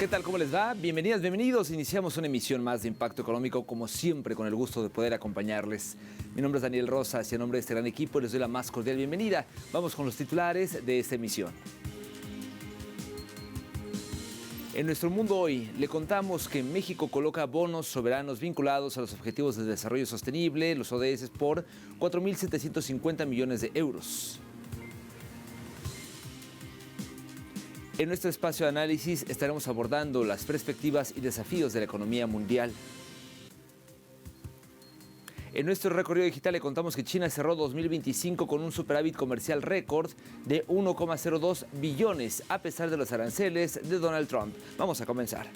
¿Qué tal? ¿Cómo les va? Bienvenidas, bienvenidos. Iniciamos una emisión más de Impacto Económico, como siempre, con el gusto de poder acompañarles. Mi nombre es Daniel Rosas y a nombre de este gran equipo les doy la más cordial bienvenida. Vamos con los titulares de esta emisión. En nuestro mundo hoy le contamos que México coloca bonos soberanos vinculados a los Objetivos de Desarrollo Sostenible, los ODS, por 4.750 millones de euros. En nuestro espacio de análisis estaremos abordando las perspectivas y desafíos de la economía mundial. En nuestro recorrido digital le contamos que China cerró 2025 con un superávit comercial récord de 1,02 billones, a pesar de los aranceles de Donald Trump. Vamos a comenzar.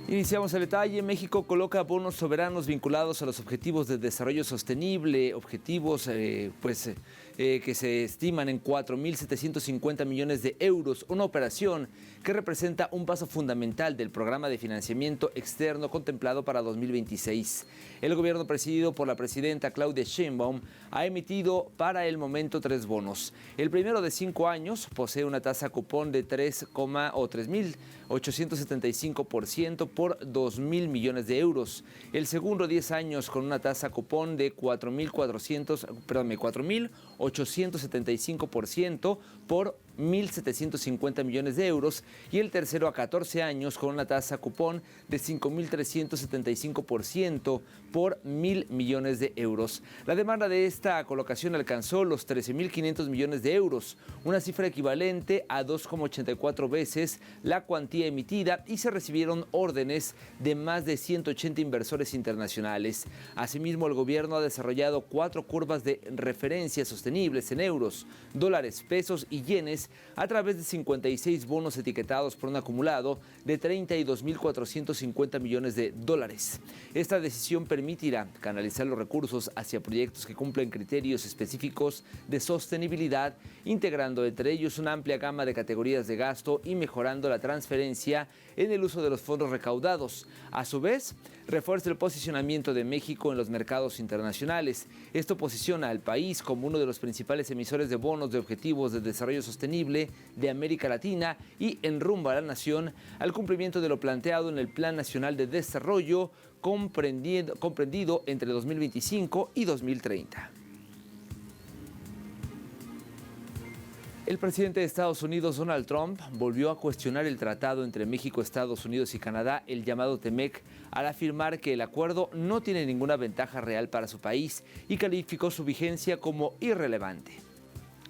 Iniciamos el detalle. México coloca bonos soberanos vinculados a los Objetivos de Desarrollo Sostenible, objetivos que se estiman en 4.750 millones de euros, una operación que representa un paso fundamental del programa de financiamiento externo contemplado para 2026. El gobierno presidido por la presidenta Claudia Sheinbaum ha emitido para el momento 3 bonos. El primero, de 5 años, posee una tasa cupón de 3,875% por 2.000 millones de euros. El segundo, 10 años, con una tasa cupón de 4.875% por 1.750 millones de euros. Y el tercero, a 14 años, con una tasa cupón de 5.375% por 1.000 millones de euros. La demanda de esta colocación alcanzó los 13.500 millones de euros, una cifra equivalente a 2,84 veces la cuantía emitida, y se recibieron órdenes de más de 180 inversores internacionales. Asimismo, el gobierno ha desarrollado 4 curvas de referencia sostenibles en euros, dólares, pesos y yenes a través de 56 bonos etiquetados por un acumulado de 32.450 millones de dólares. Esta decisión permitirá canalizar los recursos hacia proyectos que cumplen criterios específicos de sostenibilidad, integrando entre ellos una amplia gama de categorías de gasto y mejorando la transferencia en el uso de los fondos recaudados. A su vez, refuerza el posicionamiento de México en los mercados internacionales. Esto posiciona al país como uno de los principales emisores de bonos de Objetivos de Desarrollo Sostenible de América Latina y enrumba a la nación al cumplimiento de lo planteado en el Plan Nacional de Desarrollo comprendido entre 2025 y 2030. El presidente de Estados Unidos, Donald Trump, volvió a cuestionar el tratado entre México, Estados Unidos y Canadá, el llamado TEMEC, al afirmar que el acuerdo no tiene ninguna ventaja real para su país y calificó su vigencia como irrelevante.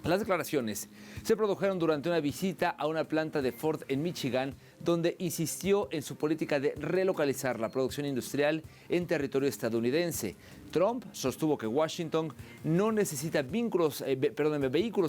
Las declaraciones se produjeron durante una visita a una planta de Ford en Michigan, donde insistió en su política de relocalizar la producción industrial en territorio estadounidense. Trump sostuvo que Washington no necesita vehículos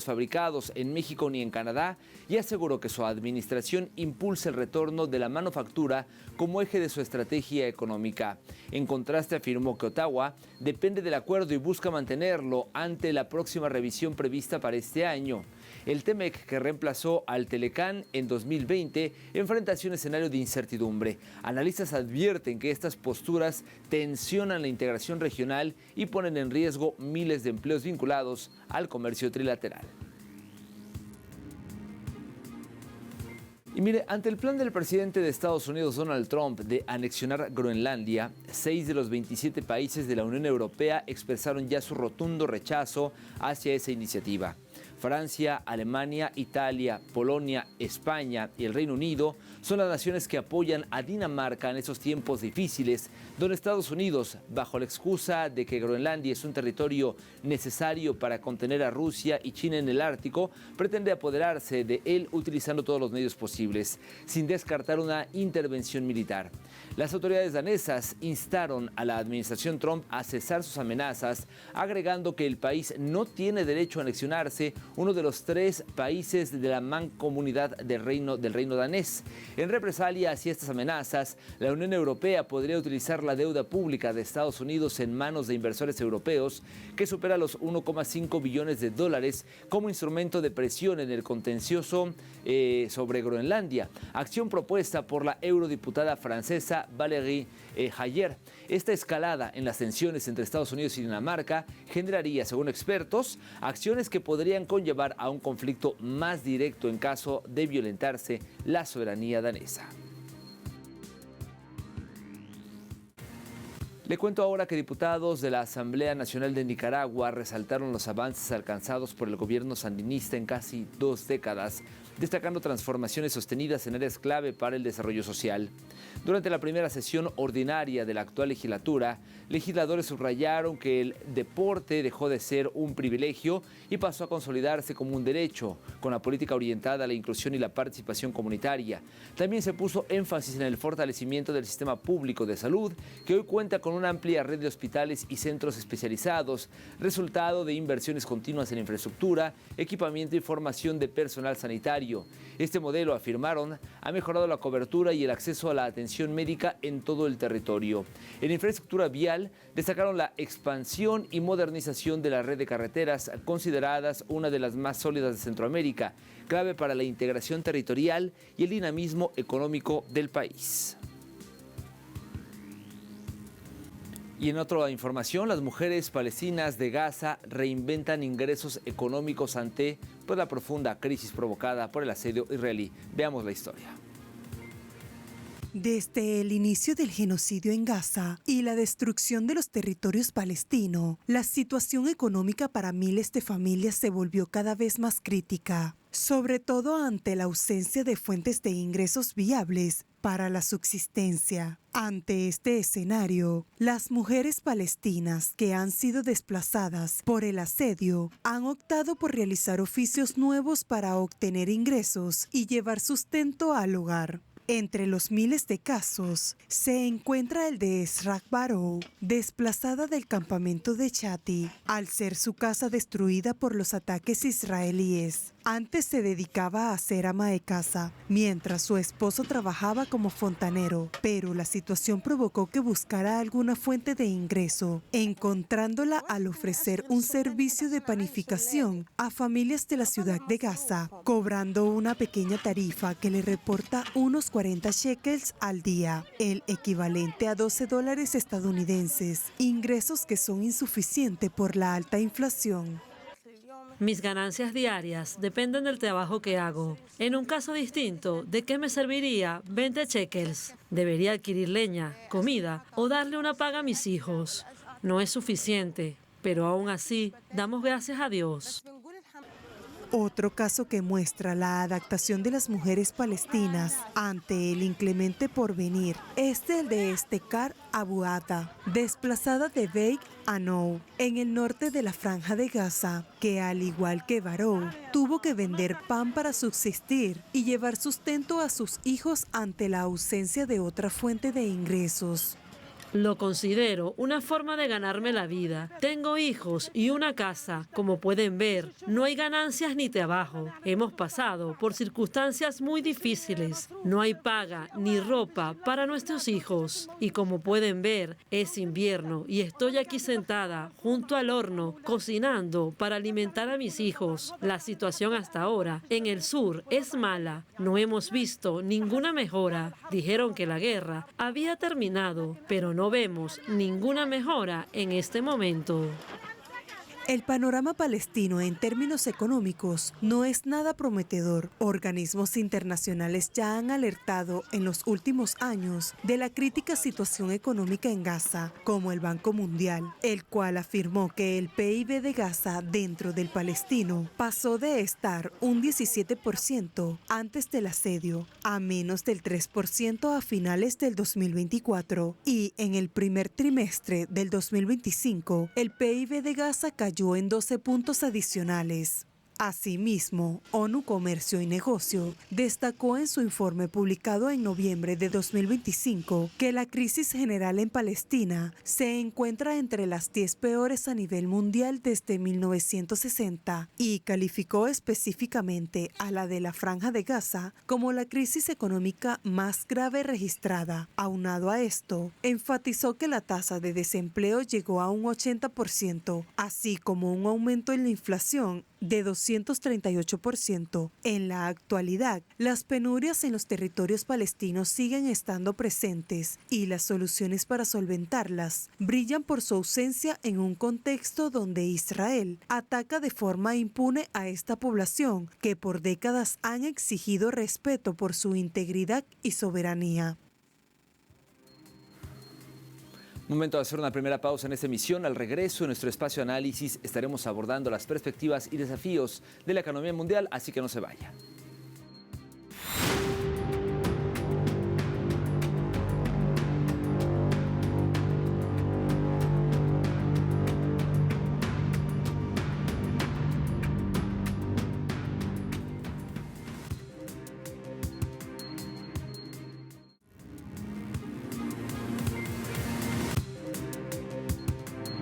fabricados en México ni en Canadá, y aseguró que su administración impulsa el retorno de la manufactura como eje de su estrategia económica. En contraste, afirmó que Ottawa depende del acuerdo y busca mantenerlo ante la próxima revisión prevista para este año. El TEMEC, que reemplazó al Telecán en 2020, enfrenta un escenario de incertidumbre. Analistas advierten que estas posturas tensionan la integración regional y ponen en riesgo miles de empleos vinculados al comercio trilateral. Y mire, ante el plan del presidente de Estados Unidos, Donald Trump, de anexionar Groenlandia, 6 de los 27 países de la Unión Europea expresaron ya su rotundo rechazo hacia esa iniciativa. Francia, Alemania, Italia, Polonia, España y el Reino Unido son las naciones que apoyan a Dinamarca en esos tiempos difíciles, donde Estados Unidos, bajo la excusa de que Groenlandia es un territorio necesario para contener a Rusia y China en el Ártico, pretende apoderarse de él utilizando todos los medios posibles, sin descartar una intervención militar. Las autoridades danesas instaron a la administración Trump a cesar sus amenazas, agregando que el país no tiene derecho a anexionarse uno de los 3 países de la mancomunidad del reino danés. En represalia hacia estas amenazas, la Unión Europea podría utilizar la deuda pública de Estados Unidos en manos de inversores europeos, que supera los 1,5 billones de dólares, como instrumento de presión en el contencioso sobre Groenlandia, acción propuesta por la eurodiputada francesa Valérie Hayer. Esta escalada en las tensiones entre Estados Unidos y Dinamarca generaría, según expertos, acciones que podrían conllevar conllevar a un conflicto más directo en caso de violentarse la soberanía danesa. Le cuento ahora que diputados de la Asamblea Nacional de Nicaragua resaltaron los avances alcanzados por el gobierno sandinista en casi 2 décadas, destacando transformaciones sostenidas en áreas clave para el desarrollo social. Durante la primera sesión ordinaria de la actual legislatura, legisladores subrayaron que el deporte dejó de ser un privilegio y pasó a consolidarse como un derecho, con la política orientada a la inclusión y la participación comunitaria. También se puso énfasis en el fortalecimiento del sistema público de salud, que hoy cuenta con una amplia red de hospitales y centros especializados, resultado de inversiones continuas en infraestructura, equipamiento y formación de personal sanitario. Este modelo, afirmaron, ha mejorado la cobertura y el acceso a la atención médica en todo el territorio. En infraestructura vial, destacaron la expansión y modernización de la red de carreteras, consideradas una de las más sólidas de Centroamérica, clave para la integración territorial y el dinamismo económico del país. Y en otra información, las mujeres palestinas de Gaza reinventan ingresos económicos ante la profunda crisis provocada por el asedio israelí. Veamos la historia. Desde el inicio del genocidio en Gaza y la destrucción de los territorios palestinos, la situación económica para miles de familias se volvió cada vez más crítica, sobre todo ante la ausencia de fuentes de ingresos viables para la subsistencia. Ante este escenario, las mujeres palestinas que han sido desplazadas por el asedio han optado por realizar oficios nuevos para obtener ingresos y llevar sustento al hogar. Entre los miles de casos se encuentra el de Esrak Barou, desplazada del campamento de Chati, al ser su casa destruida por los ataques israelíes. Antes se dedicaba a ser ama de casa, mientras su esposo trabajaba como fontanero, pero la situación provocó que buscara alguna fuente de ingreso, encontrándola al ofrecer un servicio de panificación a familias de la ciudad de Gaza, cobrando una pequeña tarifa que le reporta unos 40 shekels al día, el equivalente a $12 estadounidenses, ingresos que son insuficientes por la alta inflación. Mis ganancias diarias dependen del trabajo que hago. En un caso distinto, ¿de qué me serviría 20 shekels? Debería adquirir leña, comida o darle una paga a mis hijos. No es suficiente, pero aún así, damos gracias a Dios. Otro caso que muestra la adaptación de las mujeres palestinas ante el inclemente porvenir es el de Estekar Abuada, desplazada de Beit Anou, en el norte de la Franja de Gaza, que al igual que Barou, tuvo que vender pan para subsistir y llevar sustento a sus hijos ante la ausencia de otra fuente de ingresos. Lo considero una forma de ganarme la vida. Tengo hijos y una casa. Como pueden ver, no hay ganancias ni trabajo. Hemos pasado por circunstancias muy difíciles. No hay paga ni ropa para nuestros hijos. Y como pueden ver, es invierno y estoy aquí sentada junto al horno cocinando para alimentar a mis hijos. La situación hasta ahora en el sur es mala. No hemos visto ninguna mejora. Dijeron que la guerra había terminado, pero no vemos ninguna mejora en este momento. El panorama palestino en términos económicos no es nada prometedor. Organismos internacionales ya han alertado en los últimos años de la crítica situación económica en Gaza, como el Banco Mundial, el cual afirmó que el PIB de Gaza dentro del palestino pasó de estar un 17% antes del asedio a menos del 3% a finales del 2024 y en el primer trimestre del 2025 el PIB de Gaza cayó en 12 puntos adicionales. Asimismo, ONU Comercio y Negocio destacó en su informe publicado en noviembre de 2025 que la crisis general en Palestina se encuentra entre las 10 peores a nivel mundial desde 1960 y calificó específicamente a la de la Franja de Gaza como la crisis económica más grave registrada. Aunado a esto, enfatizó que la tasa de desempleo llegó a un 80%, así como un aumento en la inflación de 238%. En la actualidad, las penurias en los territorios palestinos siguen estando presentes y las soluciones para solventarlas brillan por su ausencia en un contexto donde Israel ataca de forma impune a esta población que por décadas han exigido respeto por su integridad y soberanía. Momento de hacer una primera pausa en esta emisión. Al regreso, en nuestro espacio de análisis, estaremos abordando las perspectivas y desafíos de la economía mundial, así que no se vaya.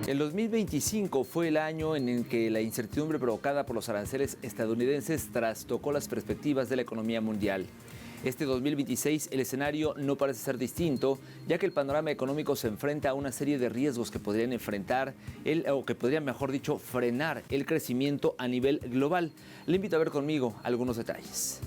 El 2025 fue el año en el que la incertidumbre provocada por los aranceles estadounidenses trastocó las perspectivas de la economía mundial. Este 2026 el escenario no parece ser distinto, ya que el panorama económico se enfrenta a una serie de riesgos que podrían mejor dicho, frenar el crecimiento a nivel global. Le invito a ver conmigo algunos detalles.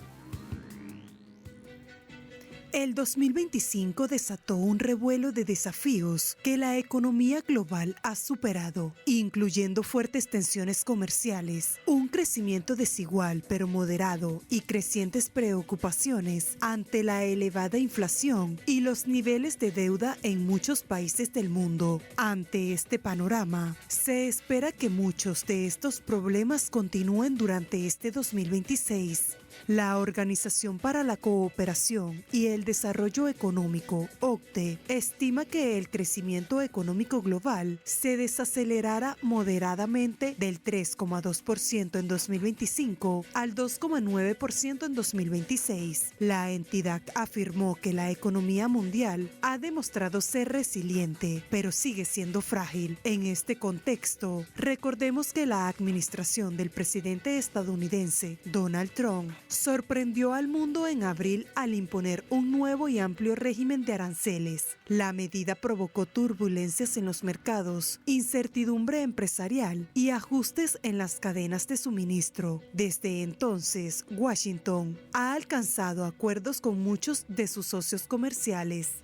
El 2025 desató un revuelo de desafíos que la economía global ha superado, incluyendo fuertes tensiones comerciales, un crecimiento desigual pero moderado y crecientes preocupaciones ante la elevada inflación y los niveles de deuda en muchos países del mundo. Ante este panorama, se espera que muchos de estos problemas continúen durante este 2026. La Organización para la Cooperación y el Desarrollo Económico, OCDE, estima que el crecimiento económico global se desacelerará moderadamente del 3,2% en 2025 al 2,9% en 2026. La entidad afirmó que la economía mundial ha demostrado ser resiliente, pero sigue siendo frágil. En este contexto, recordemos que la administración del presidente estadounidense, Donald Trump, sorprendió al mundo en abril al imponer un nuevo y amplio régimen de aranceles. La medida provocó turbulencias en los mercados, incertidumbre empresarial y ajustes en las cadenas de suministro. Desde entonces, Washington ha alcanzado acuerdos con muchos de sus socios comerciales.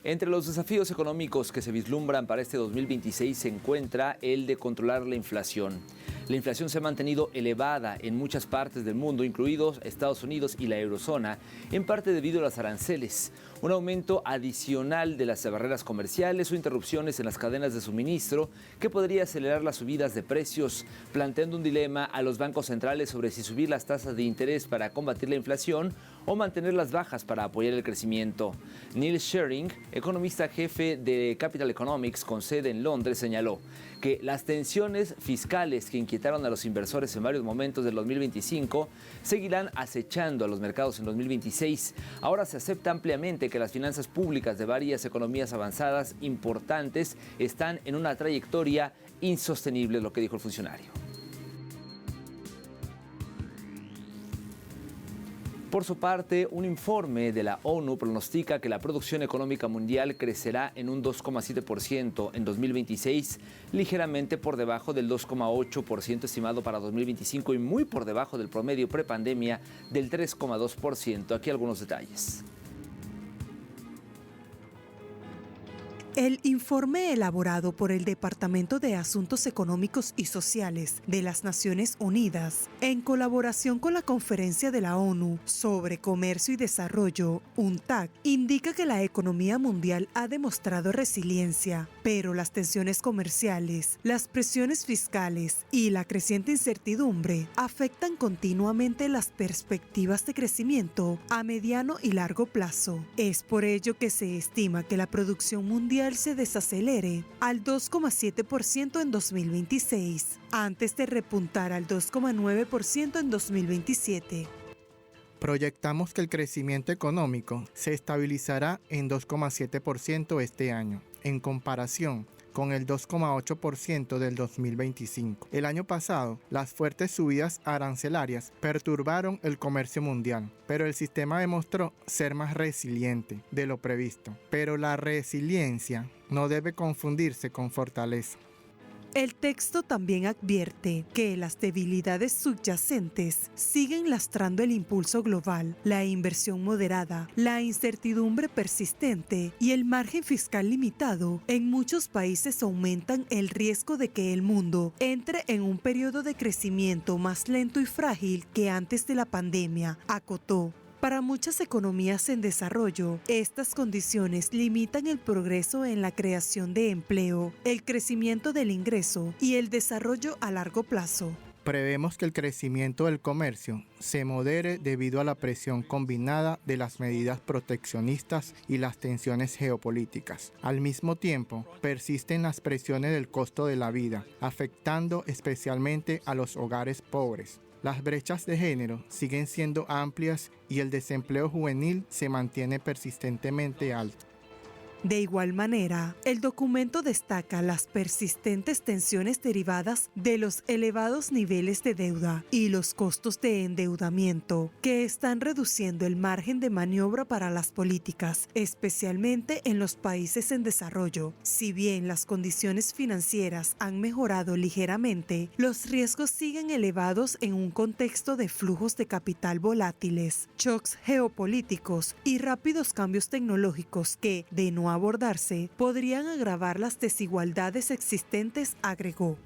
Entre los desafíos económicos que se vislumbran para este 2026 se encuentra el de controlar la inflación. La inflación se ha mantenido elevada en muchas partes del mundo, incluidos Estados Unidos y la eurozona, en parte debido a los aranceles, un aumento adicional de las barreras comerciales o interrupciones en las cadenas de suministro que podría acelerar las subidas de precios, planteando un dilema a los bancos centrales sobre si subir las tasas de interés para combatir la inflación o mantenerlas bajas para apoyar el crecimiento. Neil Shearing, economista jefe de Capital Economics con sede en Londres, señaló que las tensiones fiscales que inquietaron a los inversores en varios momentos del 2025 seguirán acechando a los mercados en 2026. Ahora se acepta ampliamente que las finanzas públicas de varias economías avanzadas importantes están en una trayectoria insostenible, lo que dijo el funcionario. Por su parte, un informe de la ONU pronostica que la producción económica mundial crecerá en un 2,7% en 2026, ligeramente por debajo del 2,8% estimado para 2025 y muy por debajo del promedio prepandemia del 3,2%. Aquí algunos detalles. El informe elaborado por el Departamento de Asuntos Económicos y Sociales de las Naciones Unidas, en colaboración con la Conferencia de la ONU sobre Comercio y Desarrollo, UNCTAD, indica que la economía mundial ha demostrado resiliencia, pero las tensiones comerciales, las presiones fiscales y la creciente incertidumbre afectan continuamente las perspectivas de crecimiento a mediano y largo plazo. Es por ello que se estima que la producción mundial se desacelere al 2,7% en 2026, antes de repuntar al 2,9% en 2027. Proyectamos que el crecimiento económico se estabilizará en 2,7% este año, en comparación con el 2,8% del 2025. El año pasado, las fuertes subidas arancelarias perturbaron el comercio mundial, pero el sistema demostró ser más resiliente de lo previsto. Pero la resiliencia no debe confundirse con fortaleza. El texto también advierte que las debilidades subyacentes siguen lastrando el impulso global, la inversión moderada, la incertidumbre persistente y el margen fiscal limitado. En muchos países aumentan el riesgo de que el mundo entre en un periodo de crecimiento más lento y frágil que antes de la pandemia, acotó. Para muchas economías en desarrollo, estas condiciones limitan el progreso en la creación de empleo, el crecimiento del ingreso y el desarrollo a largo plazo. Prevemos que el crecimiento del comercio se modere debido a la presión combinada de las medidas proteccionistas y las tensiones geopolíticas. Al mismo tiempo, persisten las presiones del costo de la vida, afectando especialmente a los hogares pobres. Las brechas de género siguen siendo amplias y el desempleo juvenil se mantiene persistentemente alto. De igual manera, el documento destaca las persistentes tensiones derivadas de los elevados niveles de deuda y los costos de endeudamiento, que están reduciendo el margen de maniobra para las políticas, especialmente en los países en desarrollo. Si bien las condiciones financieras han mejorado ligeramente, los riesgos siguen elevados en un contexto de flujos de capital volátiles, shocks geopolíticos y rápidos cambios tecnológicos que, de no abordarse, podrían agravar las desigualdades existentes, agregó.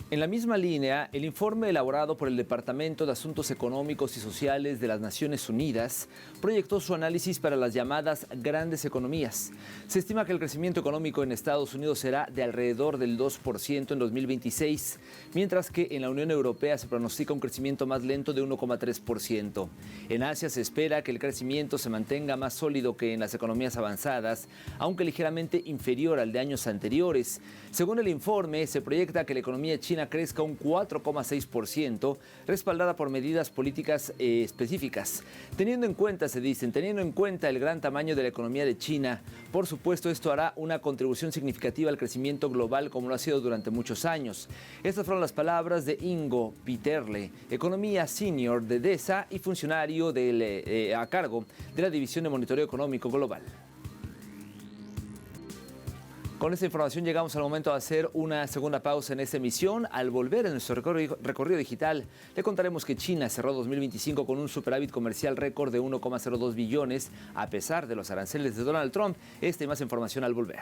En la misma línea, el informe elaborado por el Departamento de Asuntos Económicos y Sociales de las Naciones Unidas proyectó su análisis para las llamadas grandes economías. Se estima que el crecimiento económico en Estados Unidos será de alrededor del 2% en 2026, mientras que en la Unión Europea se pronostica un crecimiento más lento de 1,3%. En Asia se espera que el crecimiento se mantenga más sólido que en las economías avanzadas, aunque ligeramente inferior al de años anteriores. Según el informe, se proyecta que la economía china crezca un 4,6%, respaldada por medidas políticas específicas. Teniendo en cuenta el gran tamaño de la economía de China, por supuesto esto hará una contribución significativa al crecimiento global como lo ha sido durante muchos años. Estas fueron las palabras de Ingo Peterle, economía senior de DESA y funcionario a cargo de la División de Monitoreo Económico Global. Con esta información llegamos al momento de hacer una segunda pausa en esta emisión. Al volver en nuestro recorrido digital, le contaremos que China cerró 2025 con un superávit comercial récord de 1,02 billones, a pesar de los aranceles de Donald Trump. Esta y más información al volver.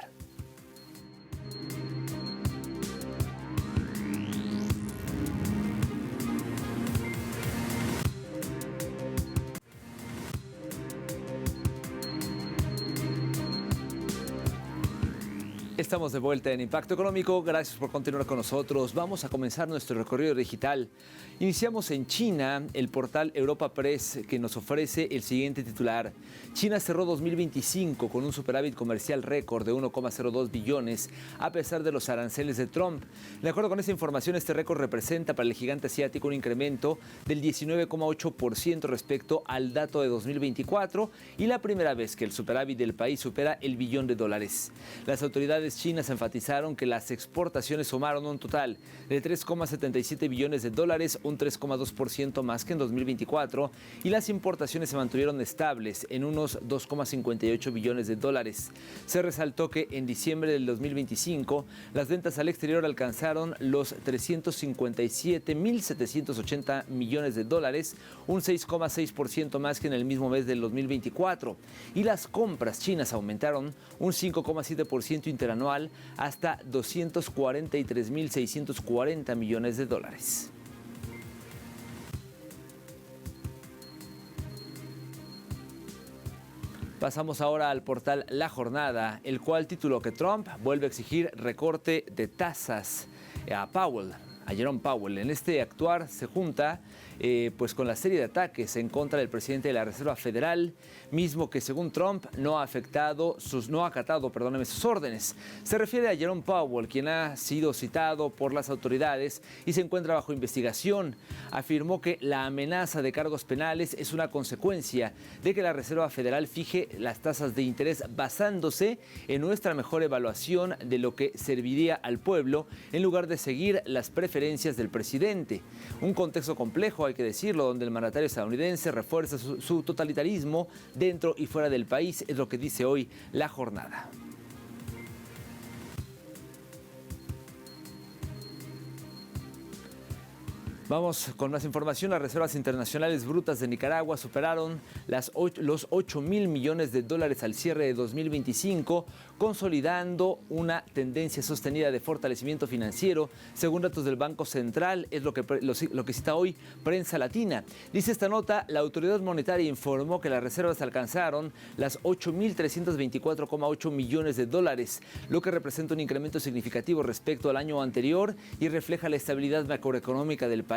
Estamos de vuelta en Impacto Económico. Gracias por continuar con nosotros. Vamos a comenzar nuestro recorrido digital. Iniciamos en China, el portal Europa Press, que nos ofrece el siguiente titular. China cerró 2025 con un superávit comercial récord de 1,02 billones, a pesar de los aranceles de Trump. De acuerdo con esta información, este récord representa para el gigante asiático un incremento del 19,8% respecto al dato de 2024 y la primera vez que el superávit del país supera el billón de dólares. Las autoridades chinas enfatizaron que las exportaciones sumaron un total de 3,77 billones de dólares, un 3,2% más que en 2024, y las importaciones se mantuvieron estables en unos 2,58 billones de dólares. Se resaltó que en diciembre del 2025 las ventas al exterior alcanzaron los 357.780 millones de dólares, un 6,6% más que en el mismo mes del 2024, y las compras chinas aumentaron un 5,7% interanual hasta 243.640 millones de dólares. Pasamos ahora al portal La Jornada, el cual tituló que Trump vuelve a exigir recorte de tasas a Jerome Powell. En este actuar se junta con la serie de ataques en contra del presidente de la Reserva Federal, mismo que según Trump no ha acatado sus órdenes. Se refiere a Jerome Powell, quien ha sido citado por las autoridades y se encuentra bajo investigación. Afirmó que la amenaza de cargos penales es una consecuencia de que la Reserva Federal fije las tasas de interés basándose en nuestra mejor evaluación de lo que serviría al pueblo en lugar de seguir las preferencias del presidente. Un contexto complejo, hay que decirlo, donde el mandatario estadounidense refuerza su totalitarismo dentro y fuera del país, es lo que dice hoy La Jornada. Vamos con más información. Las reservas internacionales brutas de Nicaragua superaron los 8.000 millones de dólares al cierre de 2025, consolidando una tendencia sostenida de fortalecimiento financiero, según datos del Banco Central, es lo que cita hoy Prensa Latina. Dice esta nota, la autoridad monetaria informó que las reservas alcanzaron las 8.324,8 millones de dólares, lo que representa un incremento significativo respecto al año anterior y refleja la estabilidad macroeconómica del país.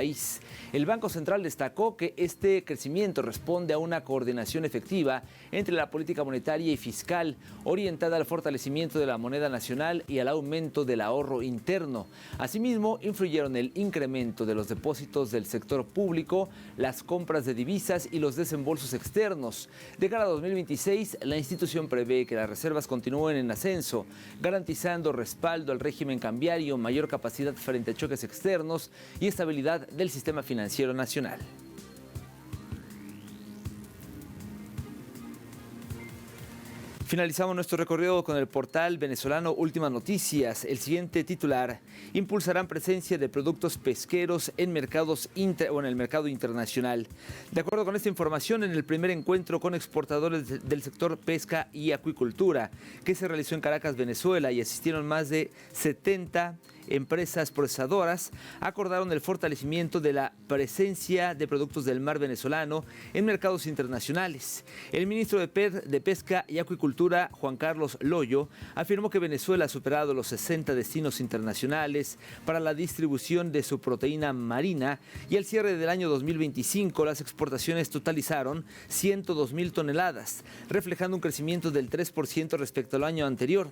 El Banco Central destacó que este crecimiento responde a una coordinación efectiva entre la política monetaria y fiscal, orientada al fortalecimiento de la moneda nacional y al aumento del ahorro interno. Asimismo, influyeron el incremento de los depósitos del sector público, las compras de divisas y los desembolsos externos. De cara a 2026, la institución prevé que las reservas continúen en ascenso, garantizando respaldo al régimen cambiario, mayor capacidad frente a choques externos y estabilidad del sistema financiero nacional. Finalizamos nuestro recorrido con el portal venezolano Últimas Noticias. El siguiente titular: impulsarán presencia de productos pesqueros en en el mercado internacional. De acuerdo con esta información, en el primer encuentro con exportadores del sector pesca y acuicultura, que se realizó en Caracas, Venezuela, y asistieron más de 70 empresas procesadoras, acordaron el fortalecimiento de la presencia de productos del mar venezolano en mercados internacionales. El ministro de Pesca y Acuicultura, Juan Carlos Loyo, afirmó que Venezuela ha superado los 60 destinos internacionales para la distribución de su proteína marina y al cierre del año 2025 las exportaciones totalizaron 102.000 toneladas, reflejando un crecimiento del 3% respecto al año anterior.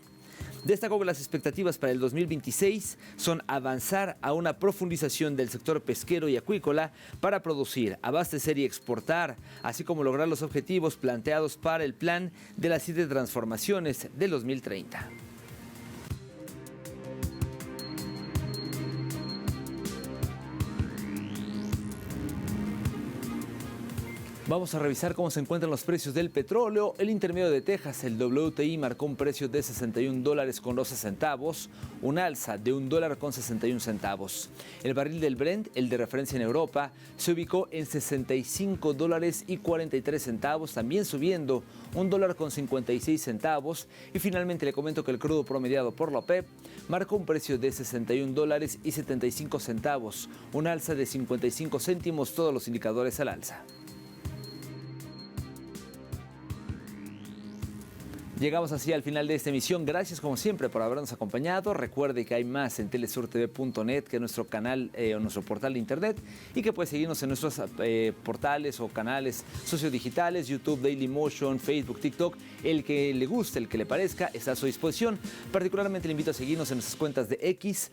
Destacó que las expectativas para el 2026 son avanzar a una profundización del sector pesquero y acuícola para producir, abastecer y exportar, así como lograr los objetivos planteados para el plan de las 7 transformaciones del 2030. Vamos a revisar cómo se encuentran los precios del petróleo. El intermedio de Texas, el WTI, marcó un precio de $61.12, un alza de $1.61. El barril del Brent, el de referencia en Europa, se ubicó en $65.43, también subiendo $1.56. Y finalmente le comento que el crudo promediado por la OPEP marcó un precio de $61.75, un alza de 55 céntimos, todos los indicadores al alza. Llegamos así al final de esta emisión. Gracias como siempre por habernos acompañado. Recuerde que hay más en telesurtv.net, que es nuestro canal o nuestro portal de internet, y que puede seguirnos en nuestros portales o canales sociodigitales, YouTube, Dailymotion, Facebook, TikTok. El que le guste, el que le parezca, está a su disposición. Particularmente le invito a seguirnos en nuestras cuentas de X,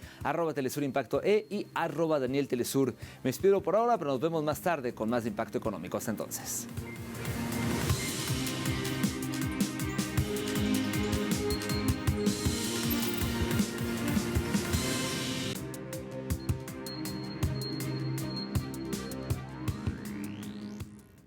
@TelesurImpactoE y @DanielTelesur. Me despido por ahora, pero nos vemos más tarde con más de Impacto Económico. Hasta entonces.